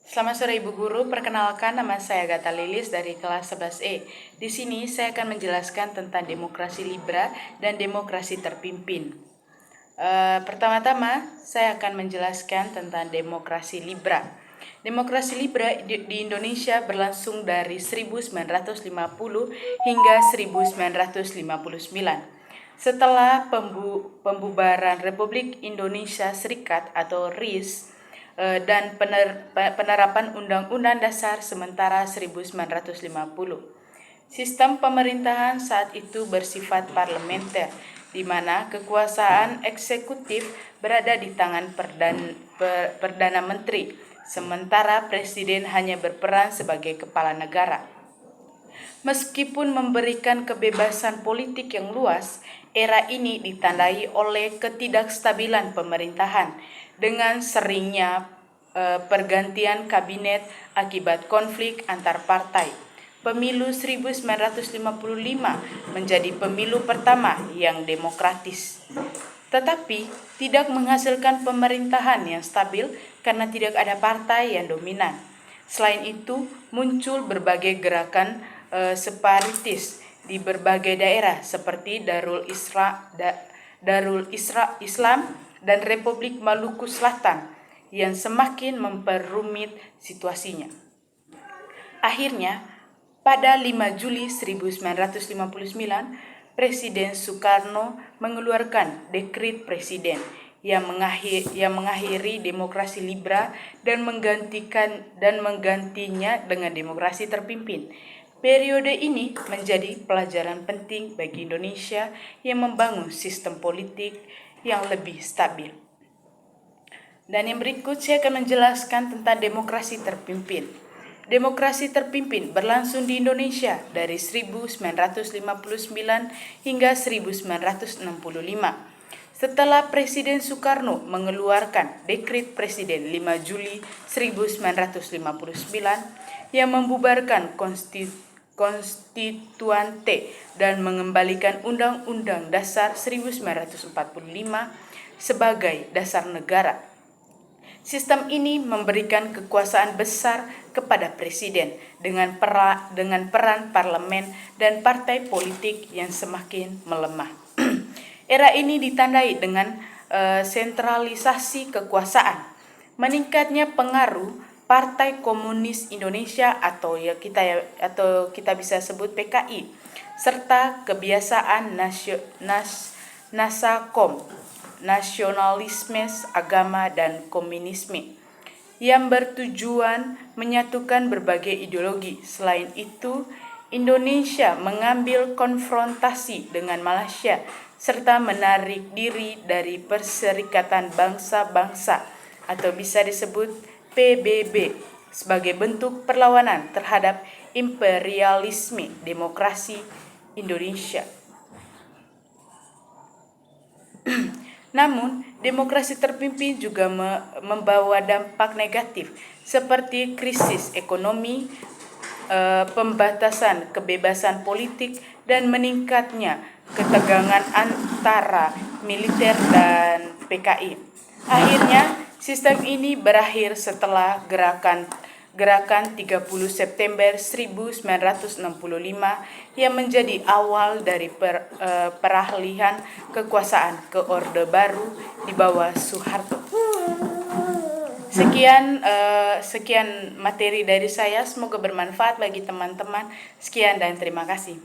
Selamat sore Ibu Guru, perkenalkan nama saya Agatha Lilis dari kelas 11E. Di sini saya akan menjelaskan tentang demokrasi Libra dan demokrasi terpimpin. Pertama-tama saya akan menjelaskan tentang demokrasi Libra. Demokrasi Libra di Indonesia berlangsung dari 1950 hingga 1959. Setelah pembubaran Republik Indonesia Serikat atau RIS dan penerapan Undang-Undang Dasar sementara 1950. Sistem pemerintahan saat itu bersifat parlementer, di mana kekuasaan eksekutif berada di tangan Perdana Menteri, sementara Presiden hanya berperan sebagai kepala negara. Meskipun memberikan kebebasan politik yang luas, era ini ditandai oleh ketidakstabilan pemerintahan dengan seringnya pergantian kabinet akibat konflik antar partai. Pemilu 1955 menjadi pemilu pertama yang demokratis, tetapi tidak menghasilkan pemerintahan yang stabil karena tidak ada partai yang dominan. Selain itu, muncul berbagai gerakan separatis di berbagai daerah seperti Darul Islam dan Republik Maluku Selatan yang semakin memperumit situasinya. Akhirnya, pada 5 Juli 1959, Presiden Soekarno mengeluarkan dekret presiden yang mengakhiri demokrasi Libra dan menggantinya dengan demokrasi terpimpin. Periode ini menjadi pelajaran penting bagi Indonesia yang membangun sistem politik yang lebih stabil. Dan yang berikut saya akan menjelaskan tentang demokrasi terpimpin. Demokrasi terpimpin berlangsung di Indonesia dari 1959 hingga 1965. Setelah Presiden Soekarno mengeluarkan dekret Presiden 5 Juli 1959 yang membubarkan Konstituante dan mengembalikan Undang-Undang Dasar 1945 sebagai dasar negara. Sistem ini memberikan kekuasaan besar kepada presiden dengan peran parlemen dan partai politik yang semakin melemah. Era ini ditandai dengan sentralisasi kekuasaan, meningkatnya pengaruh Partai Komunis Indonesia atau kita bisa sebut PKI, serta kebiasaan nasakom, nasionalisme, agama, dan komunisme yang bertujuan menyatukan berbagai ideologi. Selain itu, Indonesia mengambil konfrontasi dengan Malaysia serta menarik diri dari Perserikatan Bangsa-Bangsa atau bisa disebut PBB sebagai bentuk perlawanan terhadap imperialisme demokrasi Indonesia. Namun, demokrasi terpimpin juga membawa dampak negatif seperti krisis ekonomi, pembatasan kebebasan politik, dan meningkatnya ketegangan antara militer dan PKI. Akhirnya, sistem ini berakhir setelah gerakan 30 September 1965 yang menjadi awal dari peralihan kekuasaan ke Orde Baru di bawah Soeharto. Sekian materi dari saya, semoga bermanfaat bagi teman-teman. Sekian dan terima kasih.